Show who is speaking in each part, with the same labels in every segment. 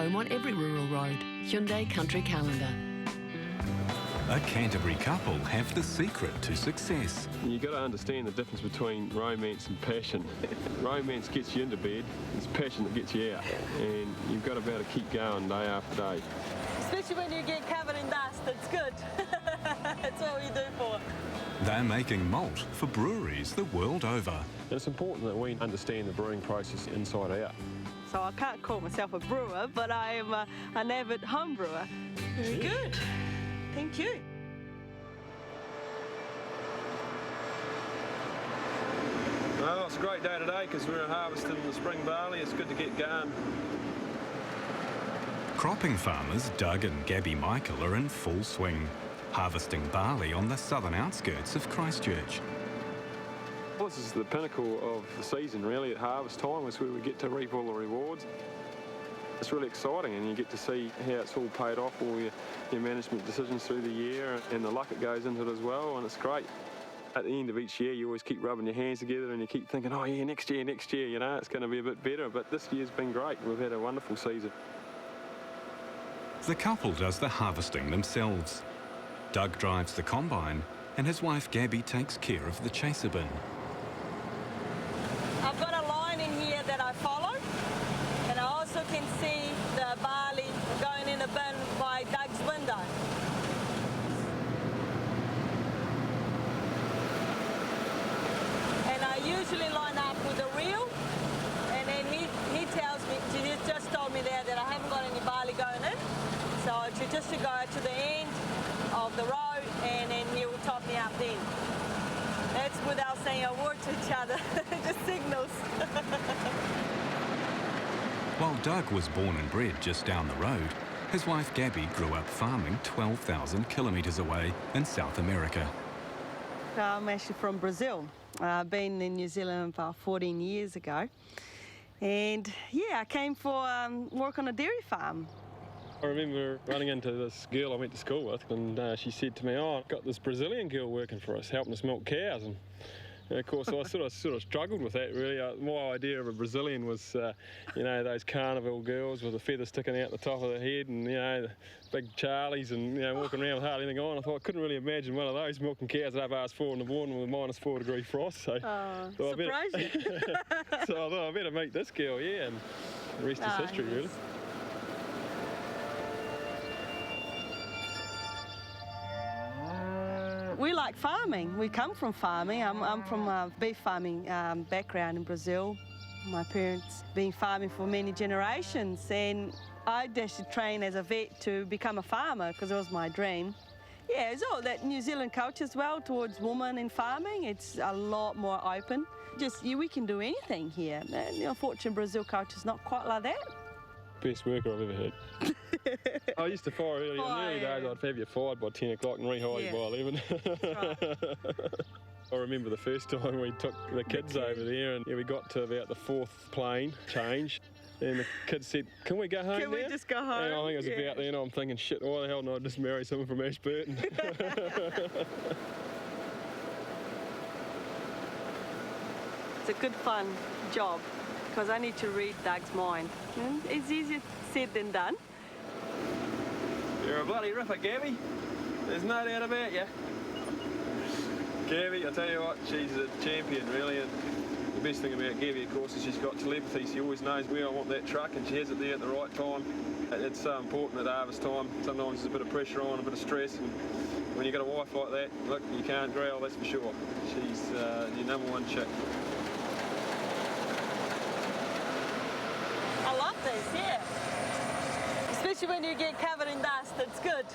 Speaker 1: home on every rural road. Hyundai Country Calendar.
Speaker 2: A Canterbury couple have the secret to success.
Speaker 3: You've got to understand the difference between romance and passion. Romance gets you into bed, it's passion that gets you out. And you've got to be able to keep going day after day.
Speaker 4: Especially when you get covered in dust, it's good. That's what we do for.
Speaker 2: They're making malt for breweries the world over.
Speaker 3: It's important that we understand the brewing process inside out.
Speaker 4: So I can't call myself a brewer, but I am an avid home brewer. Very good. Thank you.
Speaker 3: Well, it's a great day today because we're harvesting the spring barley. It's good to get going.
Speaker 2: Cropping farmers Doug and Gabi Michael are in full swing, harvesting barley on the southern outskirts of Christchurch.
Speaker 3: Well, this is the pinnacle of the season, really. At harvest time is where we get to reap all the rewards. It's really exciting, and you get to see how it's all paid off, all your management decisions through the year, and the luck that goes into it as well, and it's great. At the end of each year, you always keep rubbing your hands together and you keep thinking, oh yeah, next year, you know, it's going to be a bit better. But this year's been great. We've had a wonderful season.
Speaker 2: The couple does the harvesting themselves. Doug drives the combine, and his wife Gabi takes care of the chaser bin.
Speaker 4: I've got a line in here that I follow, and I also can see the barley going in the bin by Doug's window. And I usually line up with a reel, and then he tells me, he just told me there that I haven't got any barley going in, so just to go to the end of the road, and then he will top me up then. That's without saying a word to each other, just signals.
Speaker 2: While Doug was born and bred just down the road, his wife Gabi grew up farming 12,000 kilometres away in South America.
Speaker 4: I'm actually from Brazil. I've been in New Zealand about 14 years ago. And yeah, I came for work on a dairy farm.
Speaker 3: I remember running into this girl I went to school with, and she said to me, oh, I've got this Brazilian girl working for us, helping us milk cows. And of course, I sort of struggled with that, really. My idea of a Brazilian was, you know, those carnival girls with the feathers sticking out the top of their head and, you know, the big Charlies and, you know, walking around with hardly anything on. I thought I couldn't really imagine one of those milking cows at 4:30 in the morning with a -4 frost. So,
Speaker 4: surprising.
Speaker 3: So I thought I better meet this girl, yeah, and the rest is history, really.
Speaker 4: We like farming. We come from farming. I'm from a beef farming background in Brazil. My parents been farming for many generations, and I actually trained as a vet to become a farmer because it was my dream. Yeah, it's all that New Zealand culture as well towards women in farming. It's a lot more open. We can do anything here. And unfortunately, Brazil culture's not quite like that.
Speaker 3: Best worker I've ever had. I used to fire early. In the early days, I'd have you fired by 10 o'clock and rehire you by 11.
Speaker 4: Right.
Speaker 3: I remember the first time we took the kids over there, and we got to about the 4th plane change, and the kids said, can we go home now?
Speaker 4: Can we just go home?
Speaker 3: And I think it was about then, I'm thinking, shit, why the hell didn't I just marry someone from Ashburton?
Speaker 4: It's a good fun job because I need to read Doug's mind. And it's easier said than done.
Speaker 3: You're a bloody ripper, Gabi. There's no doubt about you. Gabi, I tell you what, she's a champion, really. And the best thing about Gabi, of course, is she's got telepathy. She always knows where I want that truck, and she has it there at the right time. It's so important at harvest time. Sometimes there's a bit of pressure on, a bit of stress, and when you got a wife like that, look, you can't growl, that's for sure. She's your #1 chick.
Speaker 4: I love this, yeah. Especially when you get covered in dust, it's good.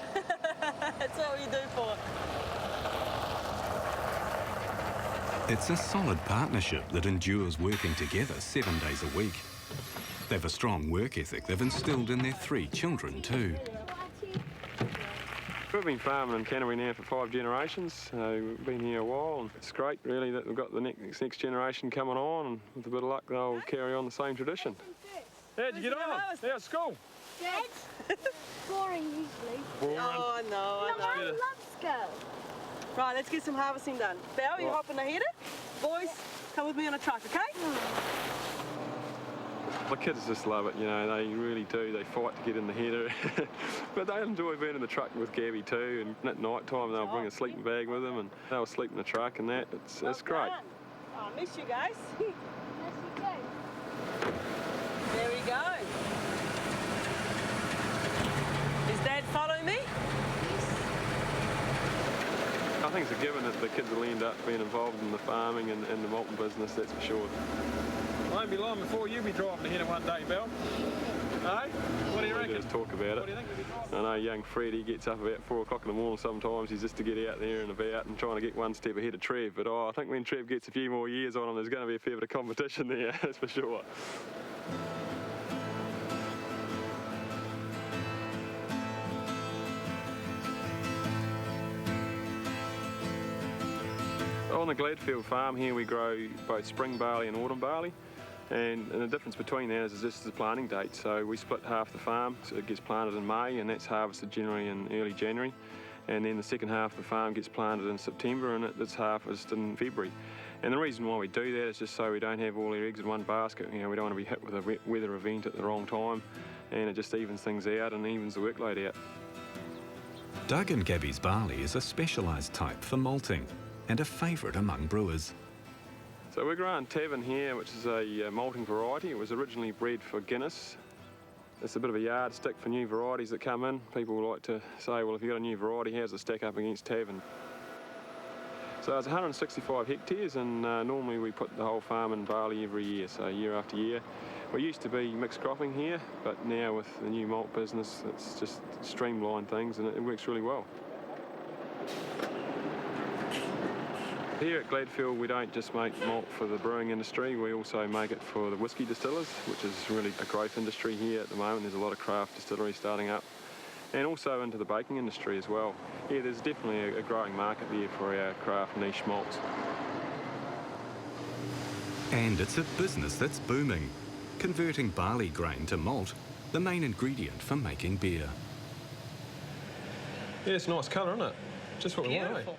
Speaker 4: That's what we do for.
Speaker 2: It's a solid partnership that endures working together 7 days a week. They've a strong work ethic they've instilled in their 3 children too.
Speaker 3: We've been farming in Canterbury now for 5 generations. We've been here a while, and it's great, really, that we've got the next generation coming on, and with a bit of luck, they'll carry on the same tradition. How'd you get on? How's school?
Speaker 5: Good. Boring usually.
Speaker 3: Boring.
Speaker 4: Oh, no, I know.
Speaker 5: I love school.
Speaker 4: Right, let's get some harvesting done. Belle, you hop in the heater. Boys, come with me on a truck, okay?
Speaker 3: The kids just love it, you know, they really do. They fight to get in the header. But they enjoy being in the truck with Gabi too, and at night time they'll bring a sleeping bag with them and they'll sleep in the truck and that. It's great.
Speaker 4: Oh, I miss you guys.
Speaker 5: Yes, you do.
Speaker 4: There we go. Is Dad following me?
Speaker 3: I think it's a given that the kids will end up being involved in the farming and the malting business, that's for sure. Won't be long before you'll be driving the header one day, Belle. Hey? What do you reckon? Just talk about it.
Speaker 5: What do you think of
Speaker 3: I know young Fred, he gets up about 4 o'clock in the morning sometimes. He's just to get out there and about and trying to get one step ahead of Trev. But I think when Trev gets a few more years on him, there's going to be a fair bit of competition there, that's for sure. On the Gladfield farm here we grow both spring barley and autumn barley, and the difference between that is just the planting date. So we split half the farm, so it gets planted in May and that's harvested generally in early January, and then the second half of the farm gets planted in September and it's harvested in February. And the reason why we do that is just so we don't have all our eggs in one basket. You know, we don't want to be hit with a weather event at the wrong time, and it just evens things out and evens the workload out.
Speaker 2: Doug and Gabi's barley is a specialised type for malting and a favourite among brewers.
Speaker 3: So we're growing Tavern here, which is a malting variety. It was originally bred for Guinness. It's a bit of a yardstick for new varieties that come in. People like to say, well, if you've got a new variety, how's it stack up against Tavern? So it's 165 hectares, and normally we put the whole farm in barley every year, so year after year. We used to be mixed cropping here, but now with the new malt business, it's just streamlined things and it works really well. Here at Gladfield, we don't just make malt for the brewing industry, we also make it for the whisky distillers, which is really a growth industry here at the moment. There's a lot of craft distilleries starting up, and also into the baking industry as well. Yeah, there's definitely a growing market there for our craft niche malts.
Speaker 2: And it's a business that's booming, converting barley grain to malt, the main ingredient for making beer.
Speaker 3: Yeah, it's a nice colour, isn't it? Just what we want, eh?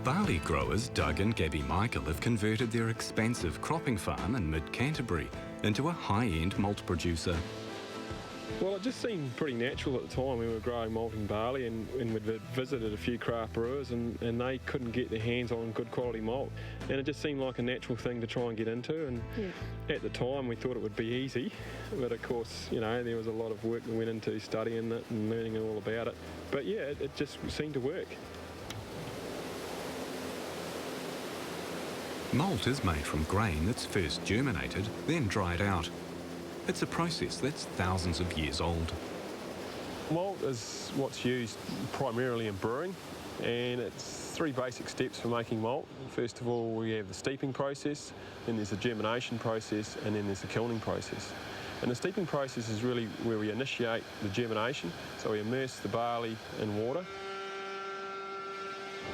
Speaker 2: Barley growers Doug and Gabi Michael have converted their expansive cropping farm in mid-Canterbury into a high-end malt producer.
Speaker 3: Well, it just seemed pretty natural at the time. We were growing malting barley and we'd visited a few craft brewers and they couldn't get their hands on good quality malt. And it just seemed like a natural thing to try and get into. And at the time we thought it would be easy. But of course, you know, there was a lot of work that went into studying it and learning all about it. But yeah, it just seemed to work.
Speaker 2: Malt is made from grain that's first germinated, then dried out. It's a process that's thousands of years old.
Speaker 3: Malt is what's used primarily in brewing, and it's 3 basic steps for making malt. First of all, we have the steeping process, then there's the germination process, and then there's the kilning process. And the steeping process is really where we initiate the germination, so we immerse the barley in water,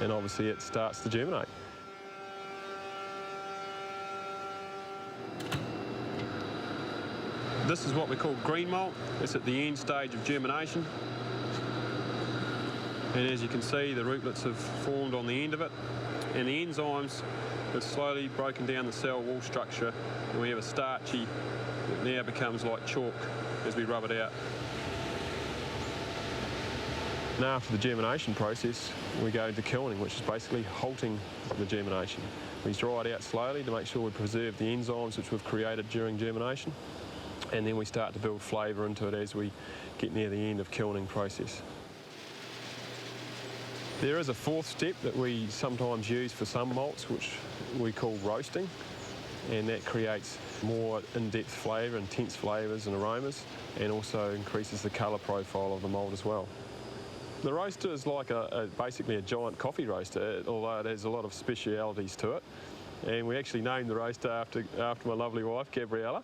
Speaker 3: and obviously it starts to germinate. This is what we call green malt. It's at the end stage of germination. And as you can see, the rootlets have formed on the end of it. And the enzymes have slowly broken down the cell wall structure. And we have a starchy that now becomes like chalk as we rub it out. And after the germination process, we go into kilning, which is basically halting the germination. We dry it out slowly to make sure we preserve the enzymes which we've created during germination. And then we start to build flavour into it as we get near the end of kilning process. There is a 4th step that we sometimes use for some malts, which we call roasting, and that creates more in-depth flavour, intense flavours and aromas, and also increases the colour profile of the malt as well. The roaster is like basically a giant coffee roaster, although it has a lot of specialities to it. And we actually named the roaster after my lovely wife, Gabriella.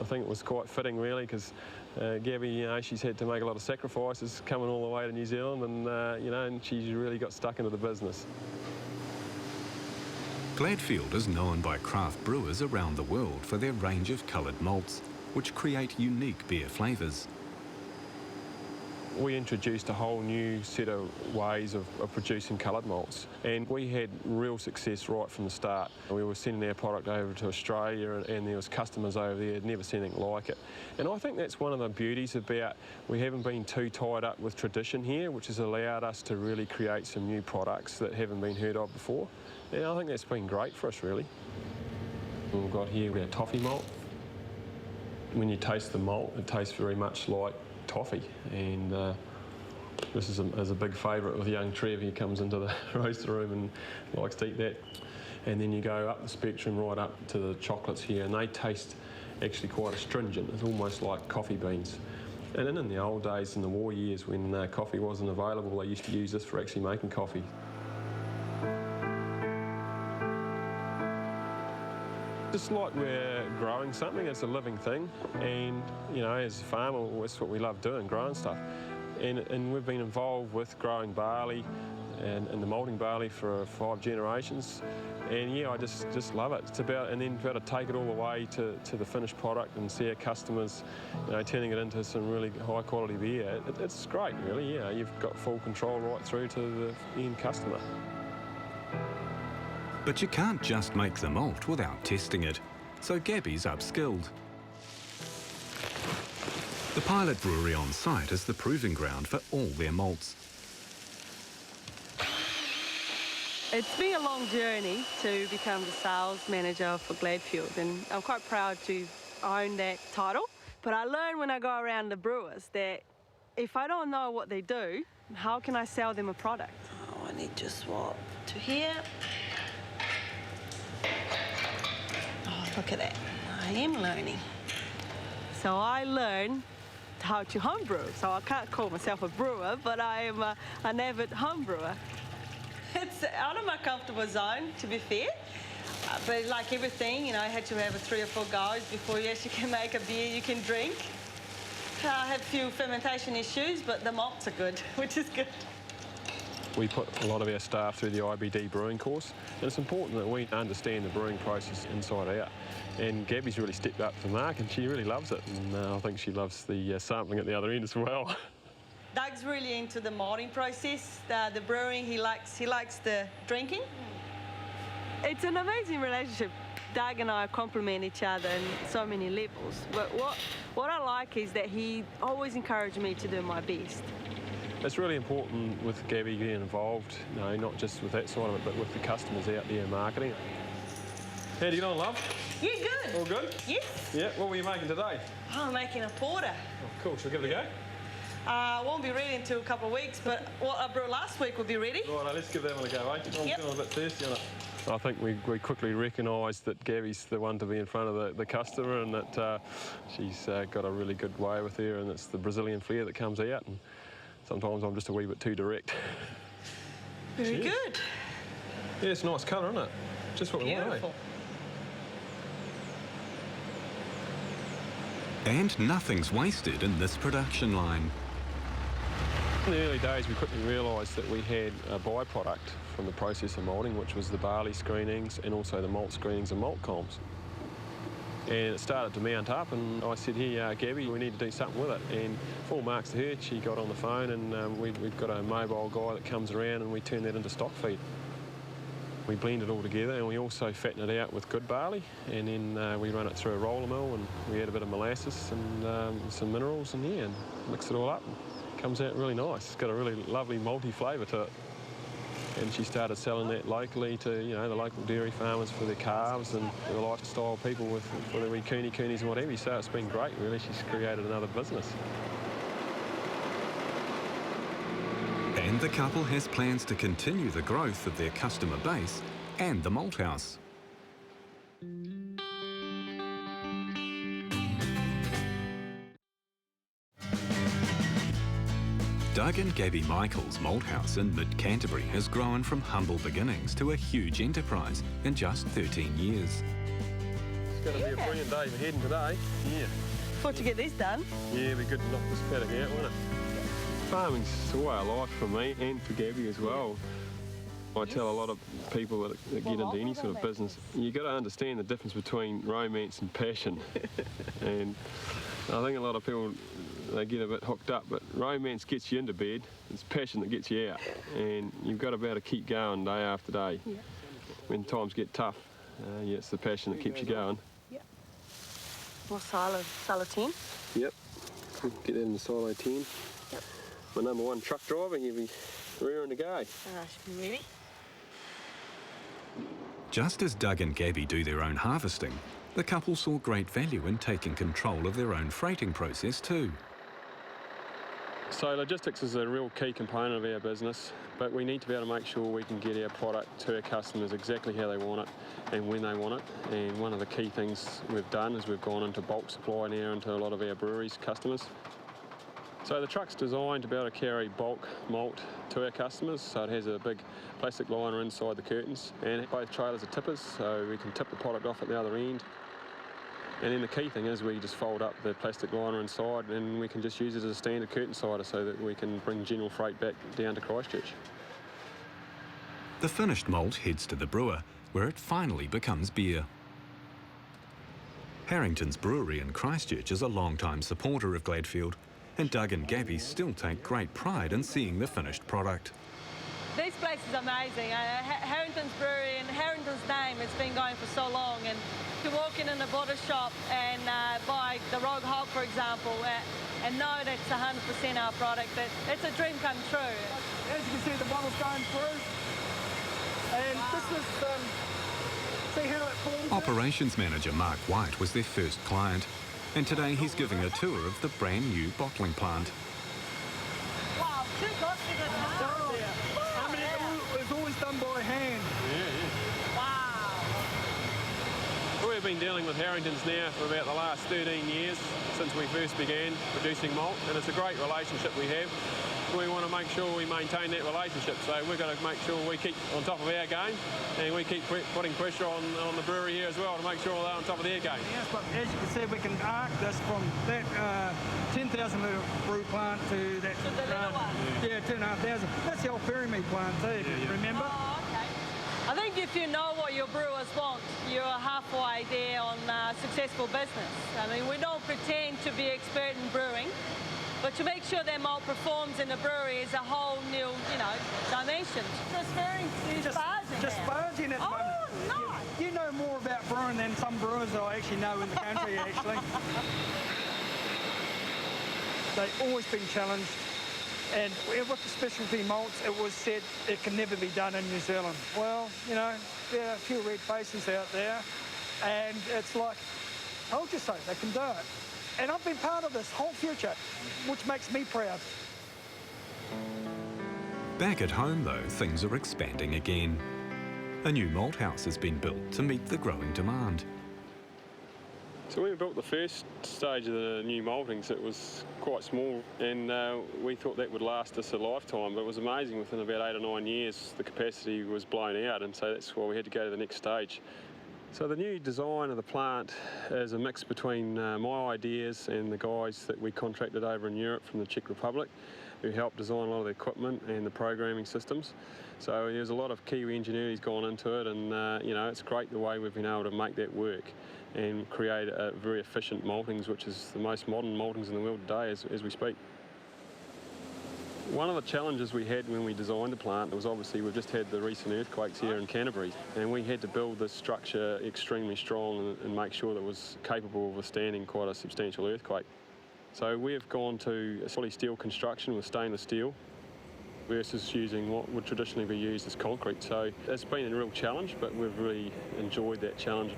Speaker 3: I think it was quite fitting, really, because Gabi, you know, she's had to make a lot of sacrifices coming all the way to New Zealand, and you know, and she's really got stuck into the business.
Speaker 2: Gladfield is known by craft brewers around the world for their range of coloured malts, which create unique beer flavours.
Speaker 3: we introduced a whole new set of ways of producing coloured malts, and we had real success right from the start. We were sending our product over to Australia, and there was customers over there who'd never seen anything like it. And I think that's one of the beauties about we haven't been too tied up with tradition here, which has allowed us to really create some new products that haven't been heard of before. And I think that's been great for us, really. We've got here our toffee malt. When you taste the malt, it tastes very much like toffee, and this is a big favourite with young Trev. He comes into the roaster room and likes to eat that. And then you go up the spectrum right up to the chocolates here, and they taste actually quite astringent. It's almost like coffee beans. And then in the old days, in the war years, when coffee wasn't available, they used to use this for actually making coffee. It's like we're growing something. It's a living thing, and you know, as a farmer, that's what we love doing, growing stuff. And we've been involved with growing barley and the malting barley for 5 generations. And yeah, I just love it. It's about, and then to be able to take it all the way to the finished product and see our customers, you know, turning it into some really high quality beer. It's great, really. Yeah, you've got full control right through to the end customer.
Speaker 2: But you can't just make the malt without testing it, so Gabi's upskilled. The pilot brewery on site is the proving ground for all their malts.
Speaker 4: It's been a long journey to become the sales manager for Gladfield, and I'm quite proud to own that title. But I learned when I go around the brewers that if I don't know what they do, how can I sell them a product?
Speaker 6: Oh, I need to swap to here. Oh, look at that. I am learning.
Speaker 4: So I learned how to homebrew. So I can't call myself a brewer, but I am an avid homebrewer. It's out of my comfortable zone, to be fair. But like everything, you know, I had to have 3 or 4 goes before you actually can make a beer you can drink. I have a few fermentation issues, but the malts are good, which is good.
Speaker 3: We put a lot of our staff through the IBD brewing course, and it's important that we understand the brewing process inside out. And Gabi's really stepped up to the mark, and she really loves it, and I think she loves the sampling at the other end as well.
Speaker 4: Doug's really into the malting process, the brewing. He likes the drinking. It's an amazing relationship. Doug and I complement each other in so many levels. But what I like is that he always encouraged me to do my best.
Speaker 3: It's really important with Gabi getting involved, you know, not just with that side of it, but with the customers out there marketing. How do you get on, love?
Speaker 4: Yeah, good.
Speaker 3: All good?
Speaker 4: Yes.
Speaker 3: Yeah, what were you making today?
Speaker 4: I'm making a porter.
Speaker 3: Oh, cool, shall we give it a go?
Speaker 4: Won't be ready until a couple of weeks, but what I brewed last week will be ready.
Speaker 3: Right, let's give that one a go, eh? I'm
Speaker 4: Yep.
Speaker 3: feeling a bit thirsty on it. I think we quickly recognised that Gabi's the one to be in front of the customer, and that she's got a really good way with her, and it's the Brazilian flair that comes out. And sometimes I'm just a wee bit too direct.
Speaker 4: Very
Speaker 3: Cheers.
Speaker 4: good.
Speaker 3: Yeah, it's a nice colour, isn't it? Just what we want,
Speaker 4: Beautiful.
Speaker 3: eh?
Speaker 2: And nothing's wasted in this production line.
Speaker 3: In the early days, we quickly realised that we had a byproduct from the process of malting, which was the barley screenings and also the malt screenings and malt comps. And it started to mount up, and I said, "Here, Gabi, we need to do something with it." And full marks to her, she got on the phone, and we've got a mobile guy that comes around, and we turn that into stock feed. We blend it all together, and we also fatten it out with good barley, and then we run it through a roller mill, and we add a bit of molasses and some minerals in here, and mix it all up. It comes out really nice. It's got a really lovely malty flavour to it. And she started selling that locally to, you know, the local dairy farmers for their calves, and the lifestyle people for their wee coonies and whatever. So it's been great, really. She's created another business.
Speaker 2: And the couple has plans to continue the growth of their customer base and the Malt House. Doug and Gabi Michael's Malt House in mid-Canterbury has grown from humble beginnings to a huge enterprise in just 13 years.
Speaker 3: It's going to be a brilliant day for heading today. Yeah.
Speaker 4: Thought to get this done.
Speaker 3: Yeah, it'd be good to knock this paddock out, wouldn't it? Farming's the way of life for me and for Gabi as well. I tell a lot of people that get into any sort of business, you've got to understand the difference between romance and passion. And I think a lot of people, they get a bit hooked up, but romance gets you into bed. It's passion that gets you out, and you've got to be able to keep going day after day.
Speaker 4: Yeah.
Speaker 3: When times get tough, yeah, it's the passion that keeps you going.
Speaker 4: Yeah. More silo 10.
Speaker 3: Yep. Get that in the silo 10.
Speaker 4: Yep.
Speaker 3: My #1 truck driver, he'll be rearing to go.
Speaker 4: Should be ready.
Speaker 2: Just as Doug and Gabi do their own harvesting, the couple saw great value in taking control of their own freighting process too.
Speaker 3: So logistics is a real key component of our business, but we need to be able to make sure we can get our product to our customers exactly how they want it and when they want it. And one of the key things we've done is we've gone into bulk supply now into a lot of our breweries' customers. So the truck's designed to be able to carry bulk malt to our customers, so it has a big plastic liner inside the curtains, and both trailers are tippers, so we can tip the product off at the other end. And then the key thing is we just fold up the plastic liner inside, and we can just use it as a standard curtain sider so that we can bring general freight back down to Christchurch.
Speaker 2: The finished malt heads to the brewer, where it finally becomes beer. Harringtons Brewery in Christchurch is a long-time supporter of Gladfield, and Doug and Gabi still take great pride in seeing the finished product.
Speaker 4: This place is amazing. Harringtons Brewery, and Harringtons name, it's been going for so long, and to walk in a bottle shop and buy the Rogue Hog, for example, and know that it's 100% our product, it's a dream come true.
Speaker 7: As you can see, the bottle's going through, and this is, see how it forms?
Speaker 2: Operations manager Mark White was their first client, and today he's giving a tour of the brand new bottling plant.
Speaker 4: Wow, two gots in it.
Speaker 7: I mean, it was always done by hand.
Speaker 4: Wow.
Speaker 3: We've been dealing with Harringtons now for about the last 13 years since we first began producing malt, and it's a great relationship we have. We want to make sure we maintain that relationship, so we've got to make sure we keep on top of our game, and we keep putting pressure on the brewery here as well to make sure they're on top of their game.
Speaker 7: Yes, but as you can see, we can arc this from that 10,000 litre brew plant to that.
Speaker 4: To the little one?
Speaker 7: Yeah, 2,500. That's the old Ferrymead plant too, if you remember.
Speaker 4: Oh, okay. I think if you know what your brewers want, you're halfway there on successful business. I mean, we don't pretend to be expert in brewing, but to make sure their malt performs in the brewery is a whole new, dimension. Transferring to sparging.
Speaker 7: Just sparging at the moment.
Speaker 4: Oh, nice.
Speaker 7: You know more about brewing than some brewers that I actually know in the country, actually. They've always been challenged. And with the specialty malts, it was said it can never be done in New Zealand. Well, there are a few red faces out there, and it's like, I told you so, they can do it. And I've been part of this whole future, which makes me proud.
Speaker 2: Back at home, though, things are expanding again. A new malt house has been built to meet the growing demand.
Speaker 3: So when we built the first stage of the new maltings, it was quite small, and we thought that would last us a lifetime, but it was amazing. Within about 8 or 9 years, the capacity was blown out, and so that's why we had to go to the next stage. So the new design of the plant is a mix between my ideas and the guys that we contracted over in Europe from the Czech Republic, who helped design a lot of the equipment and the programming systems. So there's a lot of Kiwi ingenuity's gone into it, and it's great the way we've been able to make that work and create a very efficient maltings, which is the most modern maltings in the world today as we speak. One of the challenges we had when we designed the plant was obviously we've just had the recent earthquakes here in Canterbury, and we had to build this structure extremely strong and make sure that it was capable of withstanding quite a substantial earthquake. So we've gone to a solid steel construction with stainless steel versus using what would traditionally be used as concrete. So it's been a real challenge, but we've really enjoyed that challenge.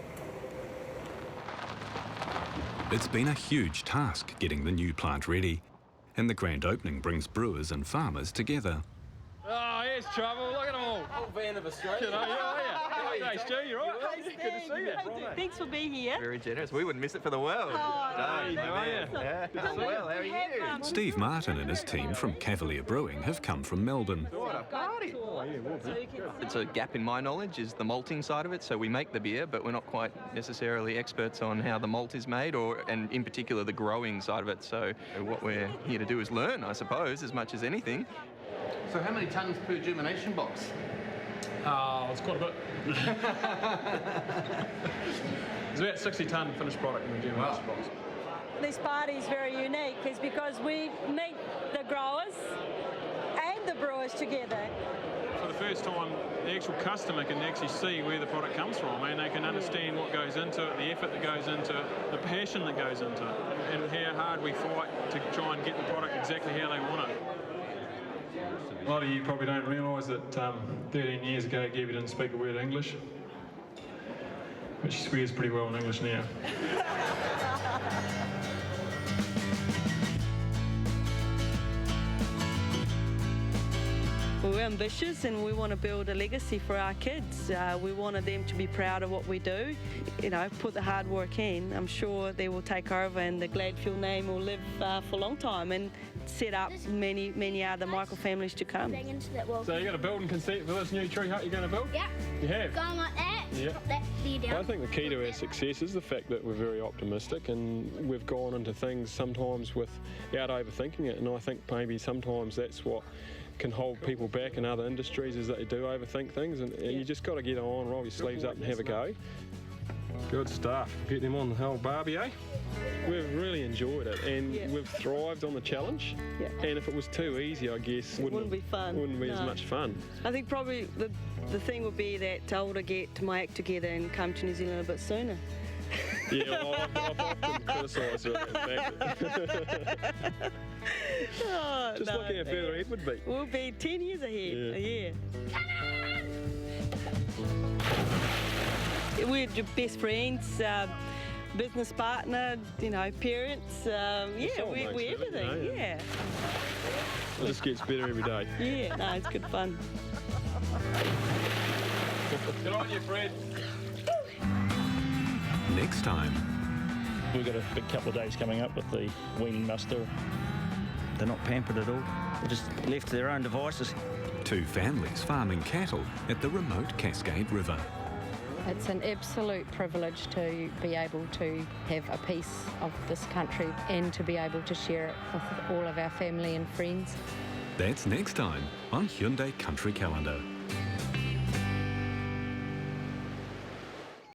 Speaker 2: It's been a huge task getting the new plant ready, and the grand opening brings brewers and farmers together.
Speaker 3: Oh, here's trouble. Look at them all.
Speaker 8: Whole van of Australia.
Speaker 3: Good on you, are you? Hey, Stu, you all right? Good to see you.
Speaker 4: Thanks for being here.
Speaker 8: Very generous. We wouldn't miss it for the world.
Speaker 3: Hey, how are you?
Speaker 8: Yeah. Well, how are you?
Speaker 2: Steve Martin and his team from Cavalier Brewing have come from Melbourne.
Speaker 8: What a party. It's a gap in my knowledge is the malting side of it. So we make the beer, but we're not quite necessarily experts on how the malt is made, and in particular the growing side of it. So what we're here to do is learn, I suppose, as much as anything.
Speaker 9: So how many tonnes per germination box?
Speaker 3: It's quite a bit. It's about 60 tonne finished product in the germination box.
Speaker 4: this party is very unique is because we meet the growers and the brewers together.
Speaker 3: For the first time, the actual customer can actually see where the product comes from, and they can understand what goes into it, the effort that goes into it, the passion that goes into it, and how hard we fight to try and get the product exactly how they want it. A lot of you probably don't realise that 13 years ago Gabi didn't speak a word of English, but she swears pretty well in English now.
Speaker 4: We're ambitious and we want to build a legacy for our kids. We wanted them to be proud of what we do, you know, put the hard work in. I'm sure they will take over and the Gladfield name will live for a long time and set up many other Michael families to come.
Speaker 3: So you got a building consent for this new tree hut you're going to build?
Speaker 5: Yeah.
Speaker 3: You have?
Speaker 5: Going like that.
Speaker 3: Yeah.
Speaker 5: Put that there down.
Speaker 3: I think the key to our success is the fact that we're very optimistic and we've gone into things sometimes without overthinking it, and I think maybe sometimes that's what can hold people back in other industries is that they do overthink things, and you just got to get on, roll your sleeves up and have a go. Good stuff. Get them on the whole barbie, eh? We've really enjoyed it and we've thrived on the challenge.
Speaker 4: Yeah.
Speaker 3: And if it was too easy, I guess
Speaker 4: wouldn't be fun.
Speaker 3: Wouldn't be as much fun.
Speaker 4: I think probably the thing would be that I would get my act together and come to New Zealand a bit sooner.
Speaker 3: Yeah, well, I've often criticised it. Just look how further ahead would be.
Speaker 4: We'll be 10 years ahead. Yeah. We're best friends, business partner, you know, parents. We're everything. Yeah.
Speaker 3: It just gets better every day.
Speaker 4: Yeah, no, it's good fun.
Speaker 3: Good on you, Fred.
Speaker 2: Next time.
Speaker 10: We've got a big couple of days coming up with the weaning muster. They're not pampered at all. They're just left to their own devices.
Speaker 2: Two families farming cattle at the remote Cascade River.
Speaker 11: It's an absolute privilege to be able to have a piece of this country and to be able to share it with all of our family and friends.
Speaker 2: That's next time on Hyundai Country Calendar.